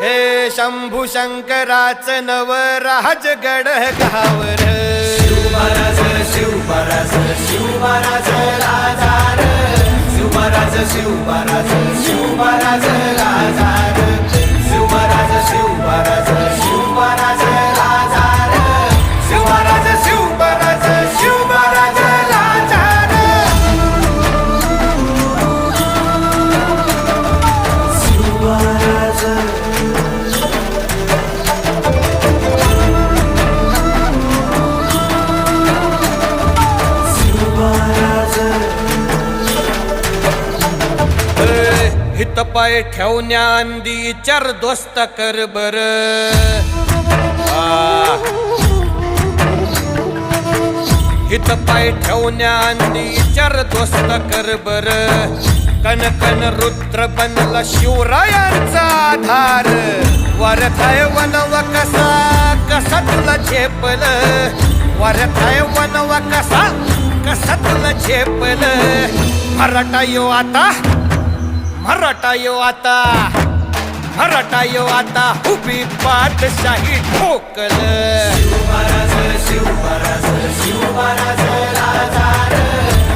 हे शंभू शंकराचं नवराज गड गावर शिवमहाराज शिवमहाराज शिवमहाराज राजार शिवमहाराज शिवमहाराज शिवमहाराज राजार शिवमहाराज शिवमहाराज शिवमहाराज राजार शिवमहाराज शिवमहाराज शिवमहाराज राजार शिवमहाराज हित पाय ठेवण्या अंदी चार दोस्त कर बर हित पाय ठेवण्या अंदी चार दोस्त कर बर कन कन रुद्र बनला शिवरायांचा आधार वरथाय वनव कसा कसा तुला झेपल वरथाय वनव कसा कसा तुला झेपल मराठा यो आता मराठा यो आता मराठा यो आता उभी पाठशाही ठोकल शिवमहाराज शिवमहाराज शिवमहाराज